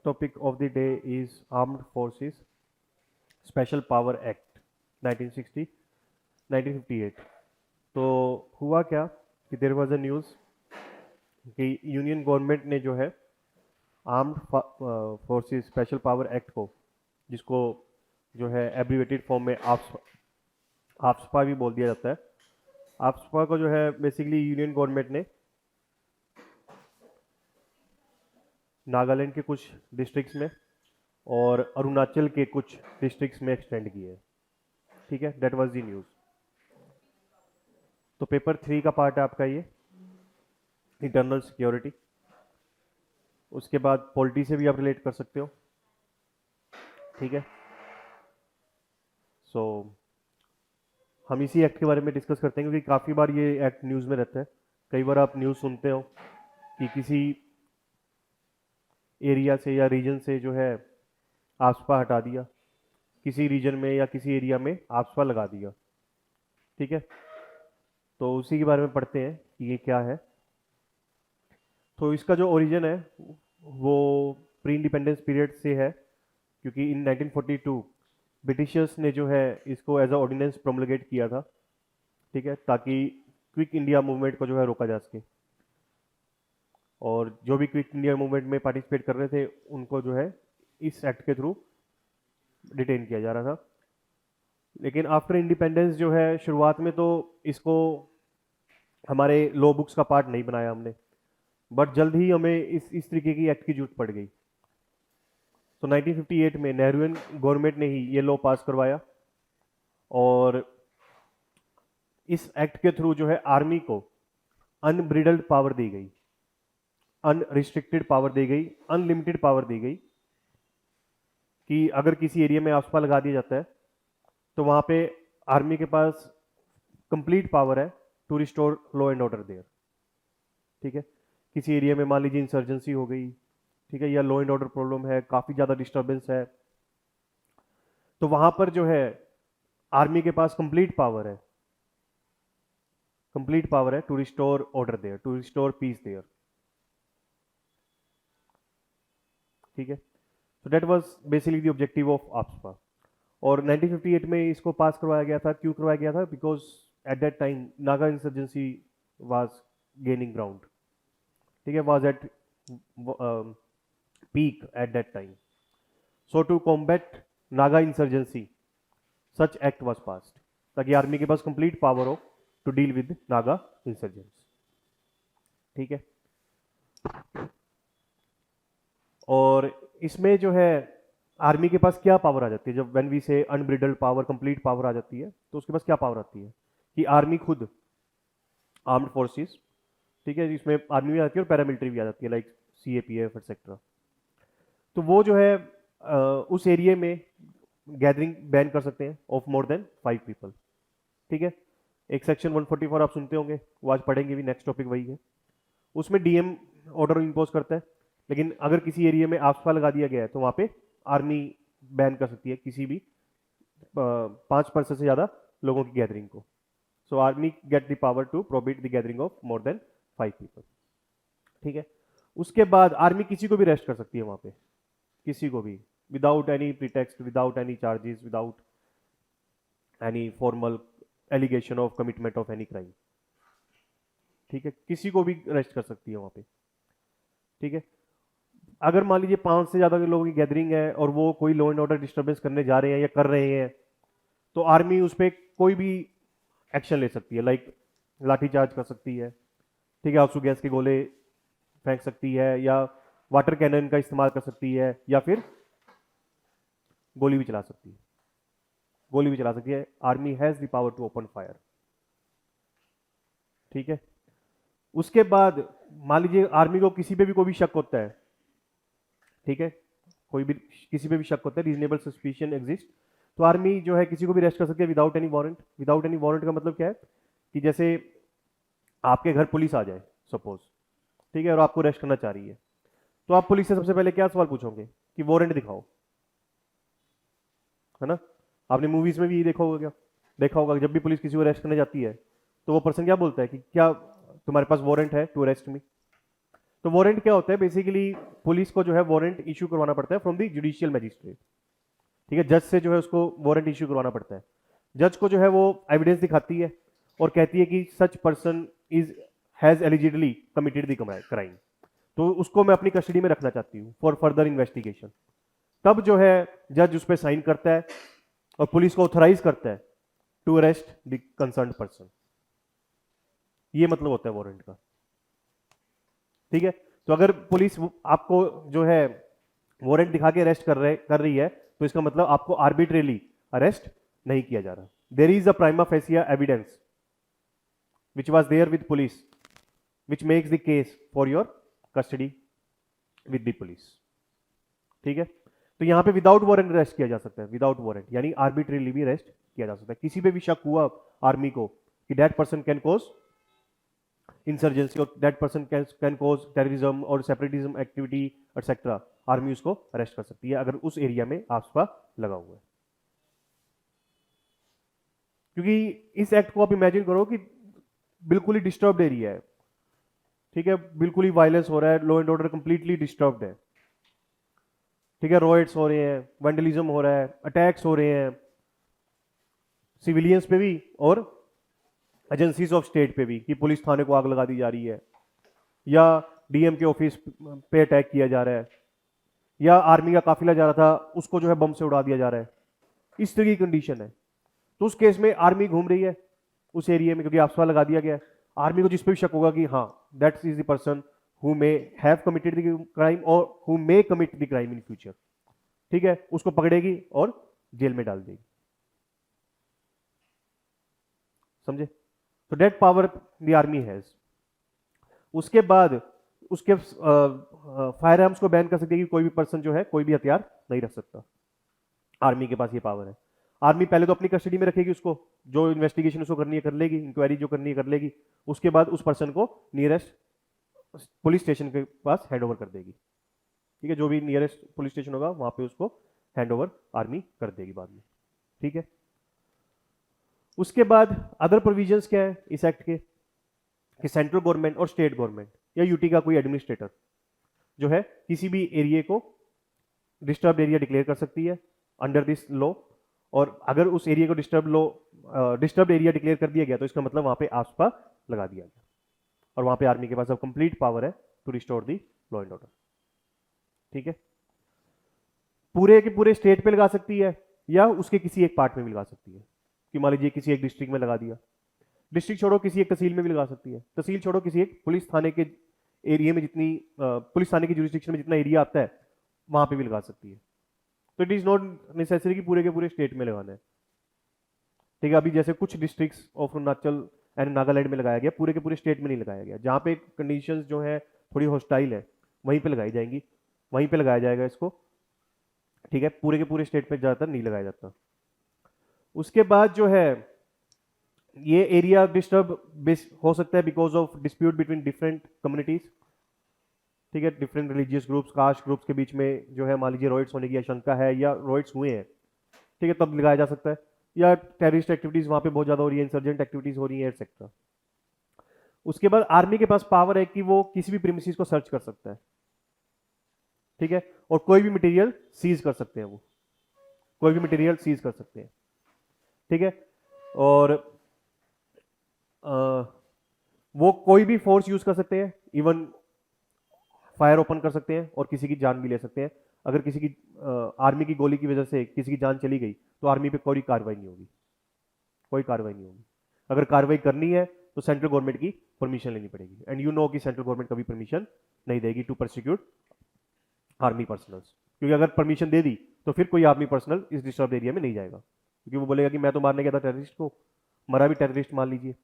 topic of the day is Armed Forces Special Power Act 1960 1958. तो हुआ क्या कि देयर वाज अ न्यूज़ कि यूनियन गवर्नमेंट ने जो है armed forces special power act को, जिसको जो है एब्रीवेटेड फॉर्म में आफ्सपा भी बोल दिया जाता है, आफ्सपा को जो है बेसिकली यूनियन गवर्नमेंट ने नागालैंड के कुछ डिस्ट्रिक्ट्स में और अरुणाचल के कुछ डिस्ट्रिक्ट्स में एक्सटेंड किए है। ठीक है, दैट वाज द न्यूज़। तो पेपर 3 का पार्ट है आपका ये इंटरनल सिक्योरिटी। उसके बाद पॉलिटी से भी आप रिलेट कर सकते हो। ठीक है, सो हम इसी एक्ट के बारे में डिस्कस करते हैं क्योंकि काफ़ी बार ये एक्ट न्यूज़ में रहता है। कई बार आप न्यूज़ सुनते हो कि किसी एरिया से या रीजन से जो है आफ्सपा हटा दिया, किसी रीजन में या किसी एरिया में आफ्सपा लगा दिया। ठीक है, तो उसी के बारे में पढ़ते हैं कि ये क्या है। तो इसका जो ओरिजिन है वो प्री इंडिपेंडेंस पीरियड से है, क्योंकि इन 1942 ब्रिटिशर्स ने जो है इसको एज अ ऑर्डिनेंस प्रोमलगेट किया था। ठीक है, ताकि क्विक इंडिया मूवमेंट को जो है रोका जा सके, और जो भी क्विक इंडिया मूवमेंट में पार्टिसिपेट कर रहे थे उनको जो है इस एक्ट के थ्रू डिटेन किया जा रहा था। लेकिन आफ्टर इंडिपेंडेंस जो है शुरुआत में तो इसको हमारे लॉ बुक्स का पार्ट नहीं बनाया हमने, बट जल्द ही हमें इस तरीके की एक्ट की जरूरत पड़ गई। तो 1958 में नेहरूवियन गवर्नमेंट ने ही ये लॉ पास करवाया, और इस एक्ट के थ्रू जो है आर्मी को अनब्रिडल्ड पावर दी गई, अनरिस्ट्रिक्टेड पावर दी गई, अनलिमिटेड पावर दी गई कि अगर किसी एरिया में आफ्सपा लगा दिया जाता है तो वहां पे आर्मी के पास कंप्लीट पावर है to restore law and order there. ठीक है, किसी एरिया में मान लीजिए इंसर्जेंसी हो गई, ठीक है, या लॉ एंड ऑर्डर प्रॉब्लम है, काफी ज्यादा डिस्टर्बेंस है, तो वहां पर जो है आर्मी के पास कंप्लीट पावर है, कंप्लीट पावर है to restore order there, to restore peace there. ठीक है, तो that was basically the objective of AFSPA. और 1958 में इसको पास करवाया गया था। क्यों करवाया गया था? Because at that time Naga insurgency was gaining ground. ठीक है, was at peak at that time. So to combat Naga insurgency such act was passed, ताकि आर्मी के पास कंप्लीट पावर हो to deal with Naga insurgents. ठीक है, और इसमें जो है आर्मी के पास क्या पावर आ जाती है जब व्हेन वी से अनब्रिडल्ड पावर, कंप्लीट पावर आ जाती है, तो उसके पास क्या पावर आती है कि आर्मी खुद, आर्म्ड फोर्सेस, ठीक है, इसमें आर्मी भी आती है और पैरामिलिट्री भी आ जाती है, लाइक सीएपीएफ एक्सेट्रा। तो वो जो है उस एरिया में गैदरिंग बैन कर सकते हैं ऑफ मोर देन 5 पीपल। ठीक है, एक सेक्शन 144 आप सुनते होंगे, वो आज पढ़ेंगे भी, नेक्स्ट टॉपिक वही है। उसमें डीएम ऑर्डर इंपोज करता है, लेकिन अगर किसी एरिया में आफ्सपा लगा दिया गया है तो वहां पे आर्मी बैन कर सकती है किसी भी 5% से ज्यादा लोगों की गैदरिंग को। So army get the power to prohibit the gathering of more than 5 people. ठीक है, उसके बाद आर्मी किसी को भी अरेस्ट कर सकती है वहां पे, किसी को भी, without any pretext, without any charges, without any formal allegation of commitment of any crime. ठीक है, किसी को भी अरेस्ट कर सकती है वहां पे। ठीक है, अगर मान लीजिए 5 से ज्यादा लोगों की गैदरिंग है और वो कोई लॉ एंड ऑर्डर डिस्टर्बेंस करने जा रहे हैं या कर रहे हैं, तो आर्मी उस पर कोई भी एक्शन ले सकती है, लाइक लाठीचार्ज कर सकती है, ठीक है, आंसू गैस के गोले फेंक सकती है, या वाटर कैनन का इस्तेमाल कर सकती है, या फिर गोली भी चला सकती है, गोली भी चला सकती है। Army has the power to open fire. ठीक है, उसके बाद मान लीजिए आर्मी को किसी पे भी कोई भी शक होता है, ठीक है, कोई भी किसी पे भी शक होता है, रीजनेबल सस्पिशन एग्जिस्ट, तो आर्मी जो है किसी को भी अरेस्ट कर सकती है without any warrant. Without any warrant का मतलब क्या है कि जैसे आपके घर पुलिस आ जाए सपोज, ठीक है, और आपको अरेस्ट करना चाह रही है, तो आप पुलिस से सबसे पहले क्या सवाल पूछोगे कि वारंट दिखाओ, है ना? आपने मूवीज में भी ये देखा होगा जब भी पुलिस किसी को अरेस्ट करने जाती है तो वो पर्सन क्या बोलता है कि क्या तुम्हारे पास वारंट है टू अरेस्ट मी? तो वारंट क्या होता है, बेसिकली पुलिस को जो है वारंट इशू करवाना पड़ता है फ्रॉम द जुडिशियल मैजिस्ट्रेट, ठीक है, जज से जो है उसको वारंट इशू करवाना पड़ता है। जज को जो है वो एविडेंस दिखाती है और कहती है कि such person is has allegedly committed the crime, तो उसको मैं अपनी कस्टडी में रखना चाहती हूँ फॉर फर्दर इन्वेस्टिगेशन। तब जो है जज उस पर साइन करता है और पुलिस को ऑथराइज करता है to arrest the concerned person. ये मतलब होता है वारंट का, ठीक है। तो अगर पुलिस आपको जो है वारंट दिखा के अरेस्ट कर रही है, तो इसका मतलब आपको आर्बिट्रेली अरेस्ट नहीं किया जा रहा। There is a prima facie evidence which was there with police which makes the case for your custody with the police, ठीक है। तो यहां पे विदाउट वारंट अरेस्ट किया जा सकता है, विदाउट वारंट यानी आर्बिट्रेली भी अरेस्ट किया जा सकता है। किसी पे भी शक हुआ आर्मी को कि that person can cause insurgency और that person can cause terrorism और सेपरेटिज्म एक्टिविटी एटसेट्रा, आर्मी उसको अरेस्ट कर सकती है अगर उस एरिया में आसपास लगा हुआ है। क्योंकि इस एक्ट को आप इमेजिन करो कि बिल्कुल ही डिस्टर्ब्ड एरिया है, ठीक है, बिल्कुल ही वायलेंस हो रहा है, law and order completely disturbed है, ठीक है, रॉयट्स हो रहे हैं, वैंडलिज्म हो रहा है, अटैक्स हो रहे हैं सिविलियंस पे भी और एजेंसीज ऑफ स्टेट पे भी, कि पुलिस थाने को आग लगा दी जा रही है या डीएम के ऑफिस पे अटैक किया जा रहा है या आर्मी का काफिला जा रहा था उसको जो है बम से उड़ा दिया जा रहा है, इस तरह की कंडीशन है। तो उस केस में आर्मी घूम रही है उस एरिया में क्योंकि आसपास लगा दिया गया है। आर्मी को जिस पे भी शक होगा कि हाँ that is the person who may have committed the crime और who may commit the crime in future, ठीक है, उसको पकड़ेगी और जेल में डाल देगी, समझे। तो that power the army has. उसके बाद उसके फायर आर्म्स को बैन कर सकती है कि कोई भी पर्सन जो है कोई भी हथियार नहीं रख सकता, आर्मी के पास ये पावर है। आर्मी पहले तो अपनी कस्टडी में रखेगी उसको, जो इन्वेस्टिगेशन उसको करनी है कर लेगी, इंक्वायरी जो करनी है कर लेगी, उसके बाद उस पर्सन को नियरेस्ट पुलिस स्टेशन के पास हैंड ओवर कर देगी, ठीक है, जो भी नियरेस्ट पुलिस स्टेशन होगा वहां पे उसको हैंड ओवर आर्मी कर देगी बाद में, ठीक है। उसके बाद अदर प्रोविजंस क्या है इस एक्ट के, कि सेंट्रल गवर्नमेंट और स्टेट गवर्नमेंट या यूटी का कोई एडमिनिस्ट्रेटर जो है किसी भी एरिया को डिस्टर्ब एरिया डिक्लेयर कर सकती है अंडर दिस लॉ, और अगर उस एरिया को डिस्टर्ब एरिया डिक्लेयर कर दिया गया तो इसका मतलब वहां पे आसपा लगा दिया गया, और वहां पे आर्मी के पास अब कंप्लीट पावर है to restore the law and order, ठीक है। पूरे के पूरे स्टेट पे लगा सकती है या उसके किसी एक पार्ट में भी लगा सकती है, कि मान लीजिए किसी एक डिस्ट्रिक्ट में लगा दिया, डिस्ट्रिक्ट छोड़ो किसी एक तहसील में भी लगा सकती है, तहसील छोड़ो किसी एक पुलिस थाने के एरिया में जितनी पुलिस थाने की जुरिस्डिक्शन में जितना एरिया आता है वहां पे भी लगा सकती है। तो इट इज नॉट नेसेसरी कि पूरे के पूरे स्टेट में लगाना है, ठीक है। अभी जैसे कुछ districts of Arunachal and Nagaland में लगाया गया, पूरे के पूरे स्टेट में नहीं लगाया गया, जहां पे कंडीशंस जो है थोड़ी हॉस्टाइल है वहीं पे लगाई जाएंगी, वहीं पे लगाया जाएगा इसको, ठीक है, पूरे के पूरे स्टेट में ज्यादातर नहीं लगाया जाता। उसके बाद जो है ये एरिया डिस्टर्ब हो सकता है because of dispute between different communities, ठीक है, different religious groups, caste groups के बीच में जो है मान लीजिए रॉयट्स होने की आशंका है या रॉयट्स हुए हैं, ठीक है, तब लगाया जा सकता है, या टेररिस्ट एक्टिविटीज वहां पे बहुत ज्यादा हो रही है, इंसर्जेंट एक्टिविटीज हो रही है एक्सेट्रा। उसके बाद आर्मी के पास पावर है कि वो किसी भी प्रीमिसेस को सर्च कर सकता है, ठीक है, और कोई भी मटेरियल सीज कर सकते हैं, वो कोई भी मटेरियल सीज कर सकते हैं, ठीक है, और वो कोई भी फोर्स यूज कर सकते हैं, इवन फायर ओपन कर सकते हैं और किसी की जान भी ले सकते हैं। अगर किसी की आर्मी की गोली की वजह से किसी की जान चली गई तो आर्मी पे कोई कार्रवाई नहीं होगी, कोई कार्रवाई नहीं होगी। अगर कार्रवाई करनी है तो सेंट्रल गवर्नमेंट की परमिशन लेनी पड़ेगी, एंड यू नो कि सेंट्रल गवर्नमेंट कभी परमिशन नहीं देगी टू प्रोसिक्यूट आर्मी पर्सनल्स, क्योंकि अगर परमिशन दे दी तो फिर कोई आर्मी पर्सनल इस डिस्टर्ब एरिया में नहीं जाएगा, क्योंकि वो बोलेगा कि मैं तो मारने गया था टेररिस्ट को, मरा भी टेररिस्ट मान लीजिए,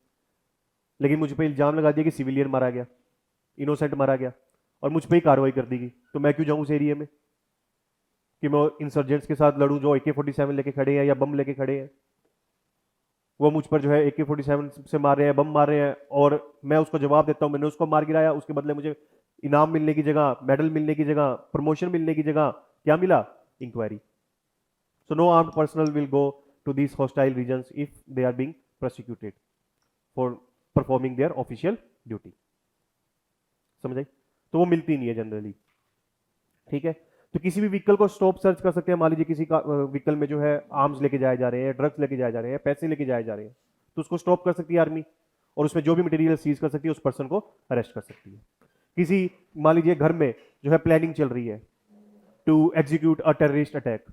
लेकिन मुझ पर इल्जाम लगा दिया कि सिविलियन मारा गया, इनोसेंट मारा गया, और मुझ पर ही कार्रवाई कर दी गई, तो मैं क्यों जाऊं उस एरिया में कि मैं इंसर्जेंट्स के साथ लड़ूं जो AK-47 लेके खड़े हैं या बम लेके खड़े हैं। वो मुझ पर जो है AK-47 से मार रहे हैं, बम मार रहे हैं, और मैं उसको जवाब देता हूं मैंने उसको मार गिराया, उसके बदले मुझे इनाम मिलने की जगह, मेडल मिलने की जगह, प्रमोशन मिलने की जगह क्या मिला? Inquiry. So no armed personnel will go to these hostile regions if they are being prosecuted for performing their official duty. समझ आई? तो वो मिलती नहीं है जनरली। ठीक है, तो किसी भी व्हीकल को स्टॉप सर्च कर सकते हैं। मान लीजिए किसी का व्हीकल में जो है आर्म्स लेके जाए जा रहे हैं, ड्रग्स लेके जाए जा रहे हैं, पैसे लेके जाए जा रहे हैं, तो उसको स्टॉप कर सकती है आर्मी, और उसमें जो भी मटेरियल सीज कर सकती है उस पर्सन को अरेस्ट कर सकती है। किसी मान लीजिए घर में जो है प्लानिंग चल रही है to execute a terrorist attack,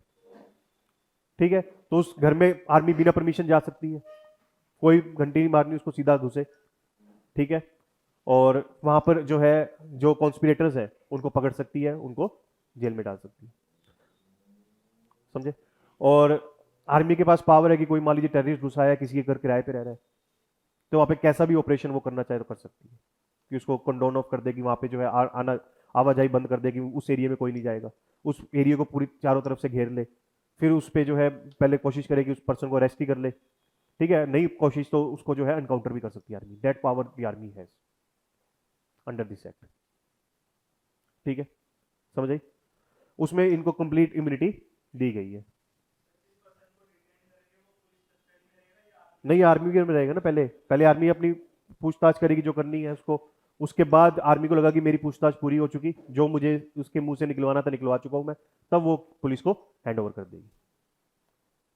ठीक है, तो उस घर में आर्मी बिना परमिशन जा सकती है, कोई घंटी नहीं मारनी, उसको सीधा घुसे, ठीक है, और वहां पर जो है जो कॉन्स्पिरेटर्स है उनको पकड़ सकती है, उनको जेल में डाल सकती है, समझे। और आर्मी के पास पावर है कि कोई मान लीजिए टेररिस्ट घुसा है, किसी के घर किराए पे रह रहा है, तो वहां पे कैसा भी ऑपरेशन वो करना चाहे तो कर सकती है, कि उसको कंडोन ऑफ कर देगी, वहां पे जो है आना आवाजाही बंद कर देगी, उस एरिया में कोई नहीं जाएगा, उस एरिया को पूरी चारों तरफ से घेर ले, फिर उस पे जो है पहले कोशिश करेगी उस पर्सन को अरेस्ट ही कर ले, ठीक है, नहीं कोशिश तो उसको जो है एनकाउंटर भी कर सकती है army. That power the army has under this act, ठीक है, समझ आई। उसमें इनको कंप्लीट इम्यूनिटी दी गई है। नहीं, आर्मी में रहेगा ना, पहले पहले आर्मी अपनी पूछताछ करेगी जो करनी है उसको, उसके बाद आर्मी को लगा कि मेरी पूछताछ पूरी हो चुकी, जो मुझे उसके मुंह से निकलवाना था निकलवा चुका हूं मैं, तब वो पुलिस को हैंड ओवर कर देगी,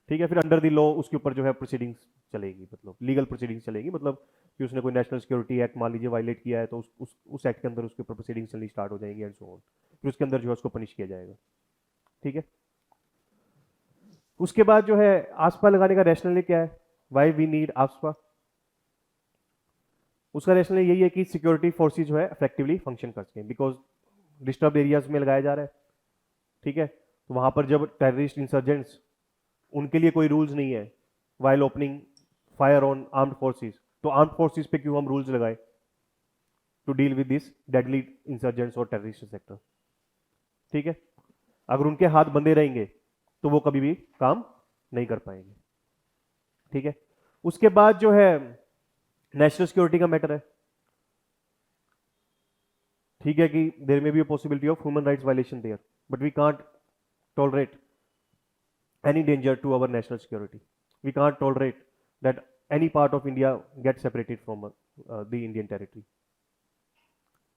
ठीक है। फिर अंडर द लॉ उसके ऊपर जो है प्रोसीडिंग्स चलेगी, मतलब लीगल प्रोसीडिंग्स चलेगी, मतलब कि उसने कोई नेशनल सिक्योरिटी एक्ट मान लीजिए वायलेट किया है तो उस एक्ट के अंदर उसके ऊपर प्रोसीडिंग्स चलनी स्टार्ट हो जाएंगी एंड सो ऑन, फिर उसके अंदर जो है उसको पनिश किया जाएगा, ठीक है। उसके बाद जो है आसपा लगाने का रैशनल क्या है, वाई वी नीड आसपा। उसका रैशनल यही है कि सिक्योरिटी फोर्सेज जो है इफेक्टिवली फंक्शन कर सकें, बिकॉज डिस्टर्ब एरियाज में लगाया जा रहा है, ठीक है, तो वहां पर जब टेररिस्ट इंसर्जेंट्स, उनके लिए कोई रूल्स नहीं है while opening fire on armed forces, तो आर्म्ड फोर्सेज पे क्यों हम रूल्स लगाए to deal with this deadly insurgents और टेररिस्ट सेक्टर, ठीक है। अगर उनके हाथ बंधे रहेंगे तो वो कभी भी काम नहीं कर पाएंगे, ठीक है। उसके बाद जो है नेशनल सिक्योरिटी का मैटर है, ठीक है, कि there may be a possibility of human rights violation there, but we can't tolerate any danger to our national security. We can't tolerate that any part of India gets separated from the Indian territory.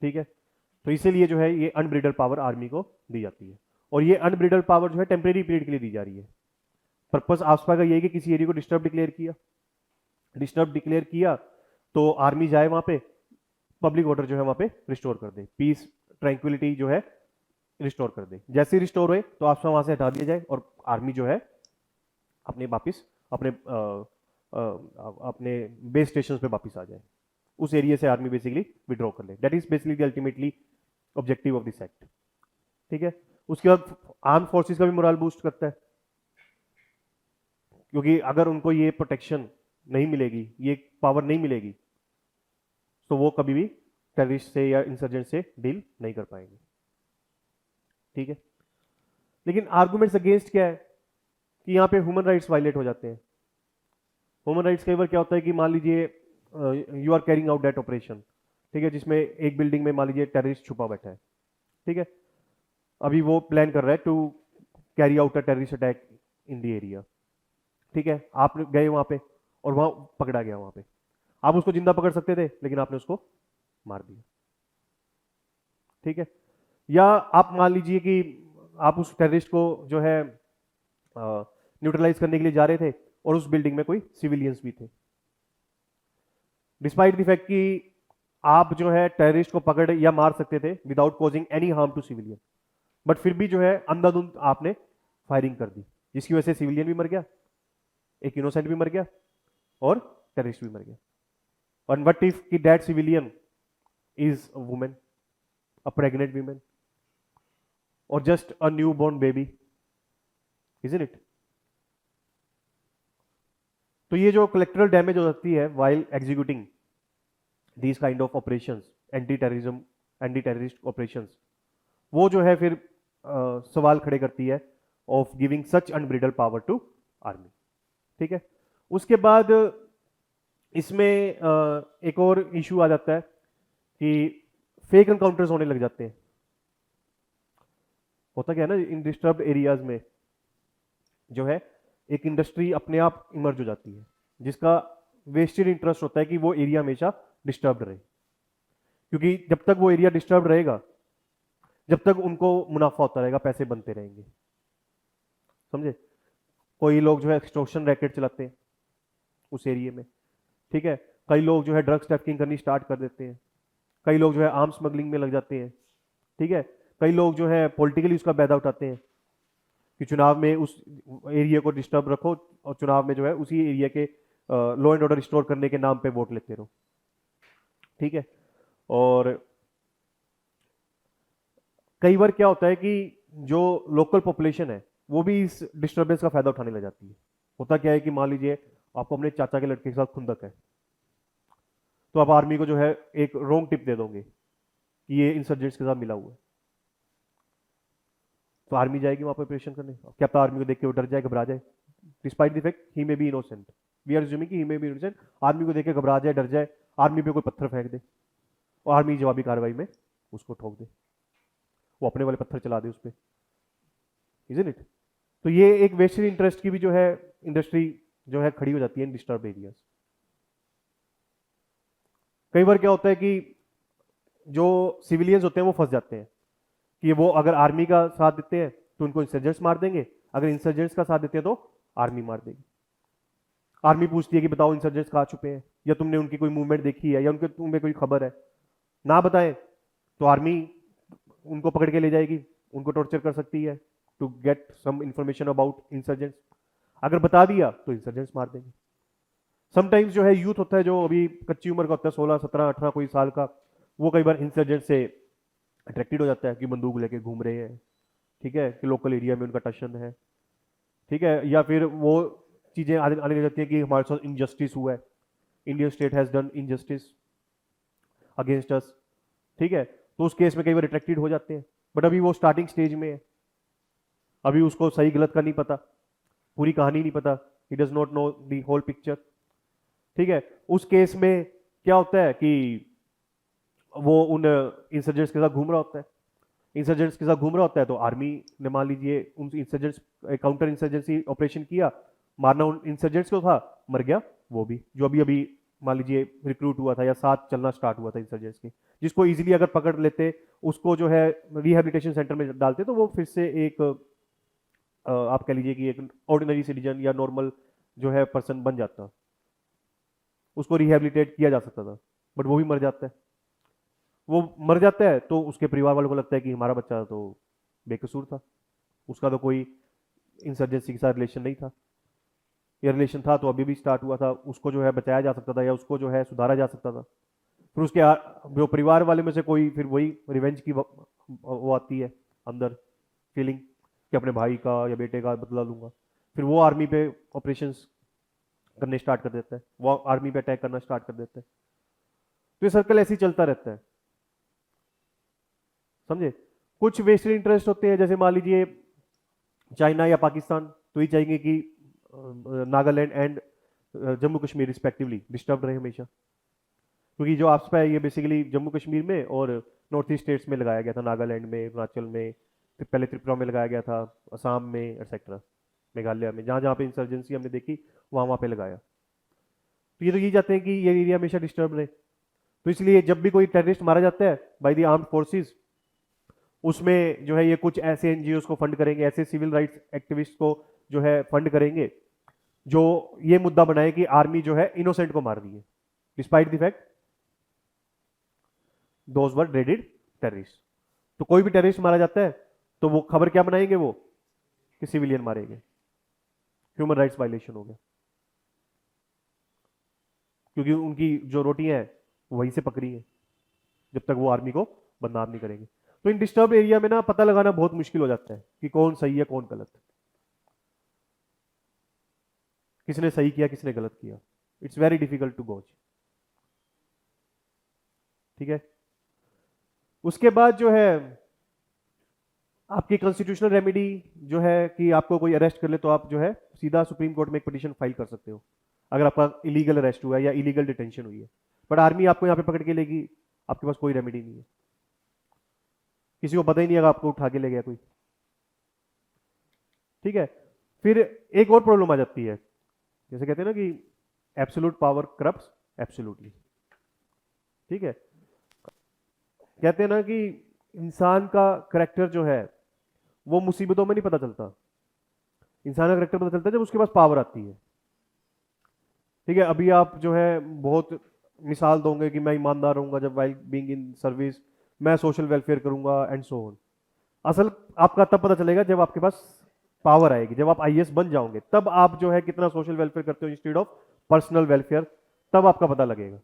ठीक है, तो इसीलिए जो है ये अनब्रिडल power army को दी जाती है, और ये अनब्रिडल पावर जो है टेम्परेरी पीरियड के लिए दी जा रही है। पर्पस आसपा का ये है कि किसी एरिया को डिस्टर्ब डिक्लेयर किया तो आर्मी जाए वहां पे, पब्लिक ऑर्डर जो है वहां पे रिस्टोर कर दे, पीस ट्रैंक्विलिटी जो है रिस्टोर कर दे, जैसे ही रिस्टोर हुए तो आसपा वहां से हटा दिया जाए और आर्मी जो है अपने वापिस अपने बेस स्टेशन पे वापिस आ जाए, उस एरिया से आर्मी बेसिकली विड्रॉ कर ले। That is basically the ultimately objective of this act, ठीक है। उसके बाद आर्म फोर्सेस का भी मोरल बूस्ट करता है, क्योंकि अगर उनको ये प्रोटेक्शन नहीं मिलेगी, ये पावर नहीं मिलेगी, तो वो कभी भी टेररिस्ट से या इंसर्जेंट से डील नहीं कर पाएंगे, ठीक है। लेकिन आर्गुमेंट्स अगेंस्ट क्या है कि यहां पे ह्यूमन राइट्स वायलेट हो जाते हैं। ह्यूमन राइट्स कई बार क्या होता है कि मान लीजिए you are carrying out that operation, ठीक है, जिसमें एक बिल्डिंग में मान लीजिए टेररिस्ट छुपा बैठा है, ठीक है, अभी वो प्लान कर रहा है to carry out a terrorist attack in the area, ठीक है, आप गए वहां पे और वहां पकड़ा गया, वहां पे आप उसको जिंदा पकड़ सकते थे लेकिन आपने उसको मार दिया, ठीक है। या आप मान लीजिए कि आप उस टेररिस्ट को जो है न्यूट्रलाइज करने के लिए जा रहे थे और उस बिल्डिंग में कोई सिविलियंस भी थे, डिस्पाइट द फैक्ट कि आप जो है टेररिस्ट को पकड़ या मार सकते थे without causing any harm to civilian, but फिर भी जो है अंधाधुंध आपने फायरिंग कर दी, जिसकी वजह से सिविलियन भी मर गया, एक इनोसेंट भी मर गया और टेररिस्ट भी मर गया। और व्हाट इफ कि that civilian is a women, a pregnant women, और just a new born baby, isn't it. तो ये जो कोलेक्टरल डैमेज हो सकती है while executing these kind of operations, anti terrorist operations, वो जो है फिर सवाल खड़े करती है of giving such unbridled power to army, ठीक है। उसके बाद इसमें एक और इशू आ जाता है कि फेक एनकाउंटर्स होने लग जाते हैं। होता क्या है ना, इन डिस्टर्ब्ड एरियाज में जो है एक इंडस्ट्री अपने आप इमर्ज हो जाती है, जिसका वेस्टेड इंटरेस्ट होता है कि वो एरिया हमेशा डिस्टर्ब्ड रहे, क्योंकि जब तक वो एरिया डिस्टर्ब रहेगा जब तक उनको मुनाफा होता रहेगा, पैसे बनते रहेंगे। समझे? कोई लोग जो है एक्सटॉर्शन रैकेट चलाते हैं उस एरिया में, ठीक है। कई लोग जो है ड्रग्स ट्रैफिकिंग करनी स्टार्ट कर देते हैं, कई लोग जो है आर्म स्मगलिंग में लग जाते हैं, ठीक है। कई लोग जो है पॉलिटिकली उसका फायदा उठाते हैं कि चुनाव में उस एरिया को डिस्टर्ब रखो और चुनाव में जो है उसी एरिया के लॉ एंड ऑर्डर रिस्टोर करने के नाम पे वोट लेते रहो, ठीक है। और कई बार क्या होता है कि जो लोकल पॉपुलेशन है वो भी इस डिस्टर्बेंस का फायदा उठाने लग जाती है। होता क्या है कि मान लीजिए आपको अपने चाचा के लड़के के साथ खुंदक है, तो आप आर्मी को जो है एक रॉन्ग टिप दे दोगे कि ये इंसर्जेंट्स के साथ मिला हुआ है, तो आर्मी जाएगी वहां पर ऑपरेशन करने। क्या पता आर्मी को देख के वो डर जाए, घबरा जाए, despite the fact he may be innocent, we are assuming कि he may be innocent. Army को देख के घबरा जाए, डर जाए, आर्मी पे कोई पत्थर फेंक दे और आर्मी जवाबी कार्रवाई में उसको ठोक दे, वो अपने वाले पत्थर चला दे उस पर, इजंट इट? तो ये एक वेस्टेड इंटरेस्ट की भी जो है इंडस्ट्री जो है खड़ी हो जाती है इन डिस्टर्ब एरियाज। कई बार क्या होता है कि जो सिविलियंस होते हैं वो फंस जाते हैं कि वो अगर आर्मी का साथ देते हैं तो उनको इंसर्जेंट्स मार देंगे, अगर इंसर्जेंट्स का साथ देते हैं तो आर्मी मार देगी। आर्मी पूछती है कि बताओ इंसर्जेंट्स कहाँ छुपे हैं, या तुमने उनकी कोई मूवमेंट देखी है, या उनके तुम्हें कोई खबर है। ना बताएं तो आर्मी उनको पकड़ के ले जाएगी, उनको टॉर्चर कर सकती है to get some information about insurgents. अगर बता दिया तो इंसर्जेंट्स मार देंगे। समटाइम्स जो है यूथ होता है जो अभी कच्ची उम्र का होता है, 16 17 18 कोई साल का, वो कई बार इंसर्जेंट से अट्रैक्टेड हो जाता है कि बंदूक लेके घूम रहे हैं, ठीक है, कि लोकल एरिया में उनका टशन है, ठीक है। या फिर वो चीजें आने लग जाती है कि हमारे साथ इनजस्टिस हुआ है, Indian state has done injustice against us, ठीक है। तो उस केस में कई बार अट्रैक्टेड हो जाते हैं, बट अभी वो स्टार्टिंग स्टेज में है, अभी उसको सही गलत का नहीं पता, पूरी कहानी नहीं पता, he does not know the whole picture, ठीक है। उस केस में क्या होता है कि वो उन इंसर्जेंट्स के साथ घूम रहा होता है, इंसर्जेंट्स के साथ घूम रहा होता है, तो आर्मी ने मान लीजिए उन इंसर्जेंट्स काउंटर इंसर्जेंसी ऑपरेशन किया, मारना उन इंसर्जेंट्स को था, मर गया वो भी जो अभी अभी मान लीजिए रिक्रूट हुआ था या साथ चलना स्टार्ट हुआ था इंसर्जेंट्स के, जिसको इजीली अगर पकड़ लेते, उसको जो है रिहेबिलिटेशन सेंटर में डालते, तो वो फिर से एक आप कह लीजिए कि एक ऑर्डिनरी सिटीजन या नॉर्मल जो है पर्सन बन जाता, उसको रिहेबिलिटेट किया जा सकता था। बट वो भी मर जाता है, वो मर जाता है तो उसके परिवार वालों को लगता है कि हमारा बच्चा तो बेकसूर था, उसका तो कोई इंसर्जेंसी के साथ रिलेशन नहीं था, या रिलेशन था तो अभी भी स्टार्ट हुआ था, उसको जो है बचाया जा सकता था या उसको जो है सुधारा जा सकता था। फिर उसके जो परिवार वाले में से कोई फिर वही रिवेंज की वो आती है अंदर फीलिंग कि अपने भाई का या बेटे का बदला लूंगा, फिर वो आर्मी पे ऑपरेशंस करने स्टार्ट कर देता है, वो आर्मी पे अटैक करना स्टार्ट कर देता है। तो ये सर्कल ऐसे ही चलता रहता है, समझे। कुछ वेस्टर्न इंटरेस्ट होते हैं, जैसे मान लीजिए चाइना या पाकिस्तान तो ये चाहेंगे कि Nagaland and Jammu Kashmir respectively disturb रहे हमेशा, क्योंकि जो आपस है ये बेसिकली जम्मू कश्मीर में और नॉर्थ ईस्ट स्टेट्स में लगाया गया था, नागालैंड में, अरुणाचल में, पहले त्रिपुरा में लगाया गया था, असम में एक्सेट्रा, मेघालय में, जहां जहां पे इंसर्जेंसी हमने देखी वहां वहां पे लगाया। तो ये तो ये चाहते हैं कि ये एरिया हमेशा डिस्टर्ब रहे, तो इसलिए जब भी कोई टेररिस्ट मारा जाता है बाय द आर्म्ड फोर्सेस, उसमें जो है ये कुछ ऐसे एनजीओ को फंड करेंगे, ऐसे सिविल राइट्स एक्टिविस्ट को जो है फंड करेंगे जो ये मुद्दा बनाए कि आर्मी जो है इनोसेंट को मार दी है, despite the fact those were dreaded terrorist. तो कोई भी टेररिस्ट मारा जाता है तो वो खबर क्या बनाएंगे, वो कि सिविलियन मारेंगे, ह्यूमन राइट्स वायलेशन हो गया, क्योंकि उनकी जो रोटी है वहीं से पकड़ी है, जब तक वो आर्मी को बदनाम नहीं करेंगे। तो इन डिस्टर्ब एरिया में ना पता लगाना बहुत मुश्किल हो जाता है कि कौन सही है कौन गलत, किसने सही किया किसने गलत किया, it's very difficult to gauge, ठीक है। उसके बाद जो है आपकी कॉन्स्टिट्यूशनल रेमेडी जो है कि आपको कोई अरेस्ट कर ले तो आप जो है सीधा सुप्रीम कोर्ट में एक पिटीशन फाइल कर सकते हो अगर आपका इलीगल अरेस्ट हुआ है या इलीगल डिटेंशन हुई है। बट आर्मी आपको यहाँ पे पकड़ के लेगी, आपके पास कोई रेमेडी नहीं है, किसी को पता ही नहीं अगर आपको उठा के ले गया कोई, ठीक है। फिर एक और प्रॉब्लम आ जाती है, जैसे कहते हैं ना कि एब्सोल्यूट पावर करप्ट्स एब्सोल्यूटली, ठीक है। कहते हैं ना कि इंसान का करेक्टर जो है वो मुसीबतों में नहीं पता चलता, इंसान का करेक्टर पता चलता है जब उसके पास पावर आती है। ठीक है, अभी आप जो है बहुत मिसाल दोगे कि मैं ईमानदार रहूंगा जब वाइल बीइंग इन सर्विस, मैं सोशल वेलफेयर करूंगा एंड सो ऑन। असल आपका तब पता चलेगा जब आपके पास पावर आएगी, जब आप आईएएस बन जाओगे तब आप जो है कितना सोशल वेलफेयर करते हो इंस्टेड ऑफ पर्सनल वेलफेयर, तब आपका पता लगेगा।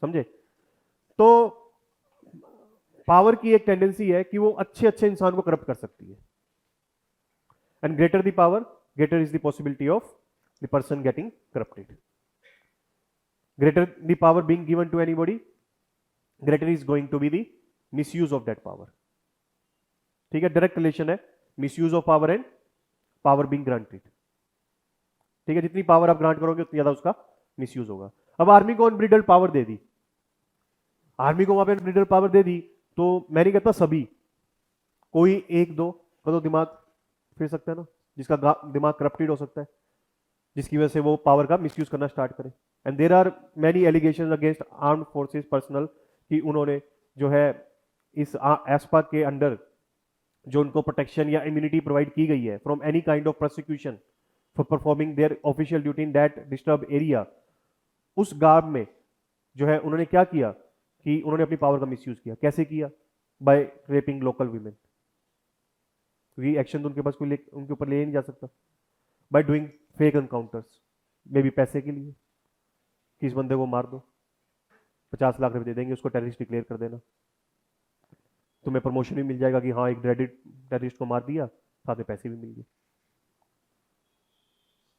समझे? तो पावर की एक टेंडेंसी है कि वो अच्छे अच्छे इंसान को करप्ट कर सकती है, and greater the power greater is the possibility of the person getting corrupted. greater the power being given to anybody, greater is going to be the misuse of that power। ठीक है, direct relation है misuse of power and power being granted. ठीक है, जितनी power आप grant करोगे उतनी ज्यादा उसका मिसयूज होगा। अब आर्मी को अनब्रिडल्ड पावर दे दी, आर्मी को वहां पे अनब्रिडल्ड पावर दे दी, तो मैं नहीं कहता सभी, कोई एक दो का तो दिमाग फिर सकता है ना, जिसका दिमाग करप्टेड हो सकता है, जिसकी वजह से वो पावर का मिसयूज करना स्टार्ट करे। And there are many allegations against armed forces personnel कि उन्होंने जो है इस एस्पा के अंडर जो उनको प्रोटेक्शन या इम्यूनिटी प्रोवाइड की गई है from any kind of prosecution for performing their official duty in that disturb area, उस गार्ड में जो है उन्होंने क्या किया कि उन्होंने अपनी पावर का मिसयूज किया। कैसे किया? बाय रेपिंग लोकल वीमेन, क्योंकि एक्शन तो उनके पास कोई उनके ऊपर ले नहीं जा सकता। बाय डूइंग फेक एनकाउंटर्स, मे भी पैसे के लिए कि इस बंदे को मार दो, 50 लाख रुपए दे देंगे, उसको टेररिस्ट डिक्लेयर कर देना, तुम्हें प्रमोशन भी मिल जाएगा कि हाँ एक ड्रेडेड टेररिस्ट को मार दिया, साथ में पैसे भी मिल गए।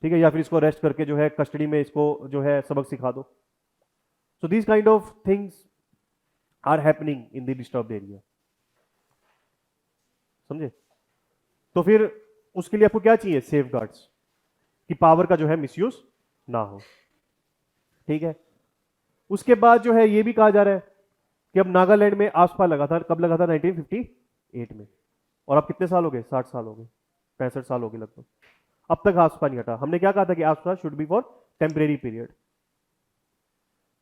ठीक है, या फिर इसको अरेस्ट करके जो है कस्टडी में इसको जो है सबक सिखा दो। So these kind of things are happening in the disturbed area. समझे? तो फिर उसके लिए आपको क्या चाहिए? सेफ गार्ड्स, कि पावर का जो है मिसयूज ना हो। ठीक है, उसके बाद जो है ये भी कहा जा रहा है कि अब नागालैंड में आसपा लगा था, कब लगा था? 1958 में, और अब कितने साल हो गए? 60 साल हो गए, 65 साल हो गए लगभग, अब तक आसपा नहीं हटा। हमने क्या कहा था कि आसपा should be for temporary period,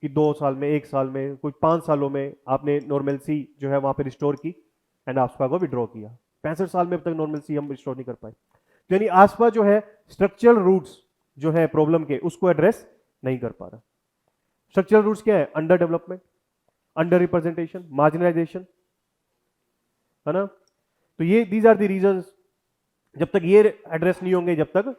कि 2 साल में, 1 साल में, कोई 5 सालों में आपने नॉर्मलसी जो है वहां पे रिस्टोर की एंड आसपा को विड्रॉ किया। 65 साल में अब तक नॉर्मलसी हम रिस्टोर नहीं कर पाए, यानी आसपा जो है स्ट्रक्चरल रूट्स जो है प्रॉब्लम के उसको एड्रेस नहीं कर पा रहा। स्ट्रक्चरल रूट्स क्या है? Under development, under representation, marginalisation, है ना? तो ये दीज आर द रीजंस। जब तक ये एड्रेस नहीं होंगे, जब तक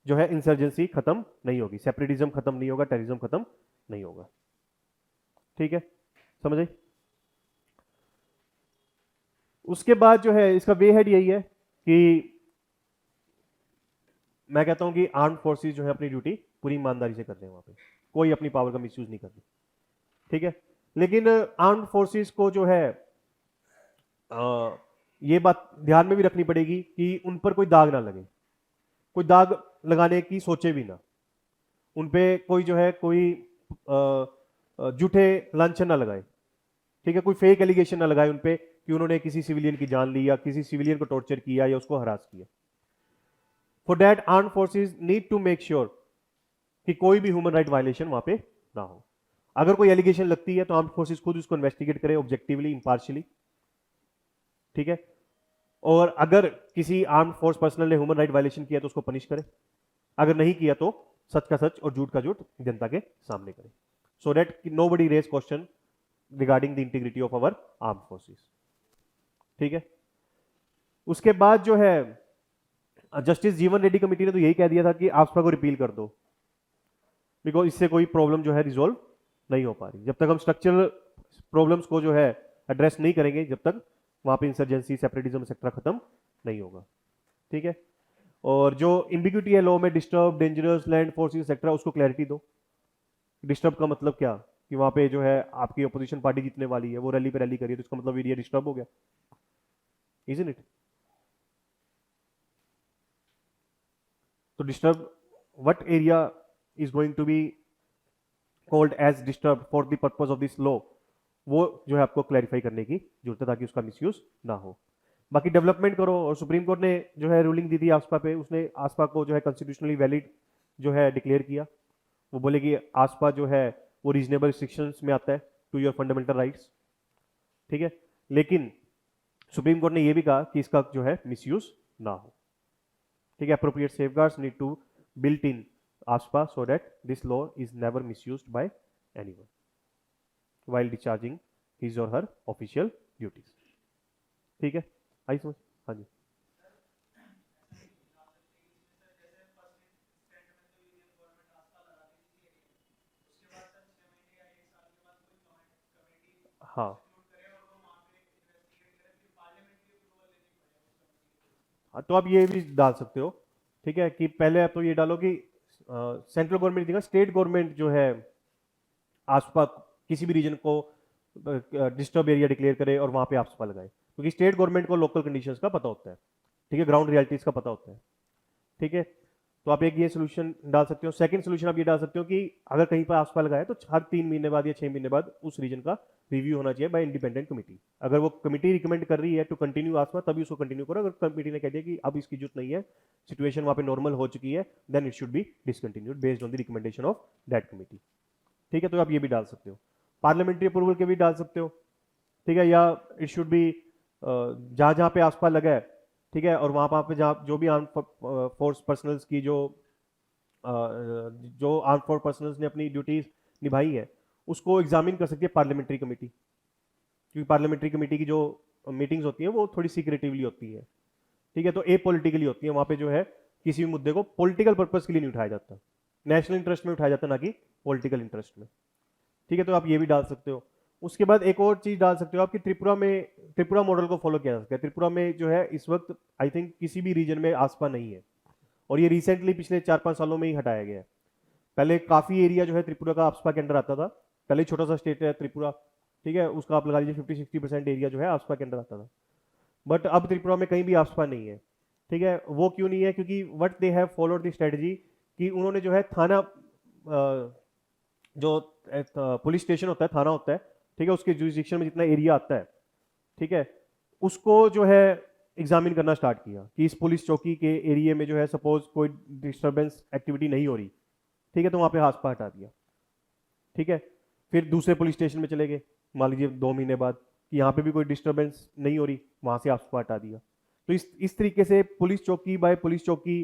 जो है इंसर्जेंसी खत्म नहीं होगी, सेपरेटिज्म खत्म नहीं होगा, टेररिज्म खत्म नहीं होगा। ठीक है, समझ आई? उसके बाद जो है इसका वे हेड यही है कि मैं कहता हूं कि आर्म्ड फोर्सेस जो है अपनी ड्यूटी पूरी ईमानदारी से कर रहे हैं, वहां पे कोई अपनी पावर का मिसयूज नहीं कर रही। ठीक है, लेकिन आर्म्ड फोर्सेस को जो है ये बात ध्यान में भी रखनी पड़ेगी कि उन पर कोई दाग ना लगे, कोई दाग लगाने की सोचे भी ना, उन पे कोई जो है कोई झूठे लांछन ना लगाए। ठीक है, कोई फेक एलिगेशन ना लगाए उन पे कि उन्होंने किसी सिविलियन की जान ली या किसी सिविलियन को टॉर्चर किया या उसको हरास किया। For that armed forces need to make sure कि कोई भी ह्यूमन राइट वायलेशन वहां पे ना हो। अगर कोई एलिगेशन लगती है तो आर्म्ड फोर्सेस खुद उसको इन्वेस्टिगेट करे ऑब्जेक्टिवली, इंपार्शियली। ठीक है, और अगर किसी आर्म्ड फोर्स पर्सनल ने ह्यूमन राइट वायलेशन किया तो उसको पनिश करे, अगर नहीं किया तो सच का सच और झूठ का झूठ जनता के सामने करे, so that nobody raise question regarding the integrity of our armed forces. ठीक है, उसके बाद जो है जस्टिस जीवन रेड्डी कमेटी ने तो यही कह दिया था कि आस्पा को रिपील कर दो, बिकॉज इससे कोई प्रॉब्लम जो है रिजोल्व नहीं हो पा रही। जब तक हम स्ट्रक्चरल प्रॉब्लम्स को जो है एड्रेस नहीं करेंगे, जब तक वहां पे इंसर्जेंसी, सेपरेटिज्म सेक्टर खत्म नहीं होगा। ठीक है, और जो इम्बिग्यूटी है लॉ में, disturb, dangerous, land forces sector, उसको क्लैरिटी दो। डिस्टर्ब का मतलब क्या? कि वहां पे जो है आपकी अपोजिशन पार्टी जीतने वाली है, वो रैली पे रैली करिए, तो इसका मतलब एरिया डिस्टर्ब हो गया, इजंट इट? तो disturb, what area is going to be called as disturb for the purpose of this law, वो जो है आपको क्लैरिफाई करने की जरूरत है ताकि उसका मिसयूज ना हो। बाकी डेवलपमेंट करो, और सुप्रीम कोर्ट ने जो है रूलिंग दी थी आसपा पे, उसने आसपा को जो है कॉन्स्टिट्यूशनली वैलिड जो है डिक्लेयर किया। वो बोले कि आसपा जो है वो रीजनेबल रिस्ट्रिक्शंस में आता है, टू योर फंडामेंटल राइट्स, ठीक है। लेकिन सुप्रीम कोर्ट ने यह भी कहा कि इसका जो है मिसयूज ना हो, ठीक है। Appropriate safeguards need to built in AFSPA so that this law is never misused by anyone while discharging his or her official duties, ठीक है। आई समझ? हाँ जी। हाँ हाँ, तो आप ये भी डाल सकते हो, ठीक है, कि पहले आप तो ये डालो कि सेंट्रल गवर्नमेंट देगा, स्टेट गवर्नमेंट जो है आसपा किसी भी रीजन को डिस्टर्ब एरिया डिक्लेयर करे और वहां पे आसपा लगाए, क्योंकि स्टेट गवर्नमेंट को लोकल कंडीशंस का पता होता है, ठीक है, ग्राउंड रियलिटीज का पता होता है, ठीक है। तो आप एक ये सोल्यूशन डाल सकते हो। सेकंड सोल्यूशन आप ये डाल सकते हो कि अगर कहीं पर आसपा लगाए तो हर 3 महीने बाद या 6 महीने बाद उस रीजन का रिव्यू होना चाहिए बाय इंडिपेंडेंट कमिटी। अगर वो कमिटी रिकमेंड कर रही है टू कंटिन्यू आसपा, तभी उसको कंटिन्यू करो। अगर कमिटी ने कह दिया कि अब इसकी जरूरत नहीं है, सिचुएशन वहां पे नॉर्मल हो चुकी है, then it should be discontinued based on the recommendation of that committee, ठीक है। तो आप ये भी डाल सकते हो। पार्लियामेंट्री अप्रूवल के भी डाल सकते हो, ठीक है, या इट शुड बी जहां जहां पे आसपास लगा है, ठीक है, और वहां पे जहां जो भी आर्म फोर्स पर्सनल्स की जो आर्म फोर्स पर्सनल्स ने अपनी ड्यूटीज निभाई है उसको एग्जामिन कर सकती है पार्लियामेंट्री कमेटी, क्योंकि पार्लियामेंट्री कमेटी की जो मीटिंग्स होती हैं वो थोड़ी सीक्रेटिवली होती है, ठीक है, तो ए पॉलिटिकली होती है। वहां पे जो है किसी भी मुद्दे को पॉलिटिकल पर्पज के लिए नहीं उठाया जाता, नेशनल इंटरेस्ट में उठाया जाता, ना कि पॉलिटिकल इंटरेस्ट में, ठीक है। तो आप ये भी डाल सकते हो। उसके बाद एक और चीज डाल सकते हो आप कि त्रिपुरा मॉडल को फॉलो किया जा सकता है। त्रिपुरा में जो है इस वक्त आई थिंक किसी भी रीजन में आसपा नहीं है, और ये रिसेंटली पिछले 4-5 सालों में ही हटाया गया है। पहले काफी एरिया जो है त्रिपुरा का आसपा के अंडर आता था, पहले छोटा सा स्टेट है त्रिपुरा, ठीक है, उसका आप लगा लीजिए 50-60% एरिया जो है आसपा के अंडर आता था, बट अब त्रिपुरा में कहीं भी आसपा नहीं है, ठीक है। वो क्यों नहीं है? क्योंकि what they have followed the strategy कि उन्होंने जो है थाना जो पुलिस स्टेशन होता है, थाना होता है, ठीक है, उसके जुरिसडिक्शन में जितना एरिया आता है, ठीक है, उसको जो है एग्जामिन करना स्टार्ट किया कि इस पुलिस चौकी के एरिया में जो है सपोज कोई डिस्टर्बेंस एक्टिविटी नहीं हो रही, ठीक है, तो वहां पे हासपा हटा दिया, ठीक है। फिर दूसरे पुलिस स्टेशन में चले गए, मान लीजिए 2 महीने बाद, कि यहाँ पे भी कोई डिस्टर्बेंस नहीं हो रही, वहां से हासपा हटा दिया। तो इस तरीके से पुलिस चौकी बाय पुलिस चौकी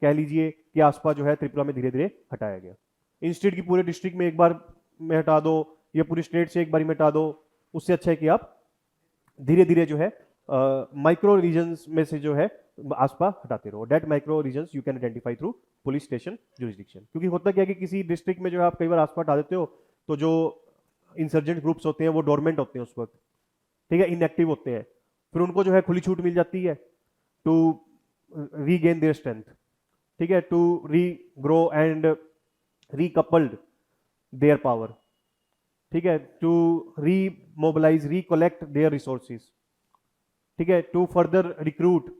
कह लीजिए कि आसपा जो है त्रिपुरा में धीरे धीरे हटाया गया। इंस्टेड की पूरे डिस्ट्रिक्ट में एक बार में हटा दो या पूरी स्टेट से एक बार में हटा दो, उससे अच्छा है कि आप धीरे धीरे जो है माइक्रो रीजन्स में से जो है आसपा हटाते रहो। That micro regions you can identify through police station jurisdiction. क्योंकि होता क्या है कि किसी डिस्ट्रिक्ट में जो है आप कई बार आसपा हटा देते हो तो जो इंसर्जेंट ग्रुप्स होते हैं वो डोरमेंट होते हैं उस वक्त, ठीक है, इनएक्टिव होते हैं, फिर उनको जो है खुली छूट मिल जाती है टू रीगेन देयर स्ट्रेंथ, ठीक है, to regrow and recoupled their power, ठीक है, to remobilise recollect their resources, ठीक है, to further recruit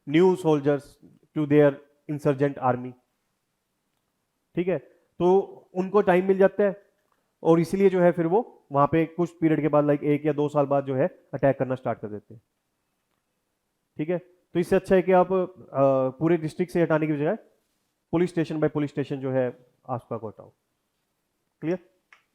new soldiers to their insurgent army, ठीक है। तो उनको टाइम मिल जाता है और इसलिए जो है फिर वो वहां पे कुछ पीरियड के बाद लाइक 1 या 2 साल बाद जो है अटैक करना स्टार्ट कर देते हैं, ठीक है। तो इससे अच्छा है कि आप पूरे डिस्ट्रिक्ट से हटाने की बजाय police station by police station जो है आसपास को हटाओ। क्लियर?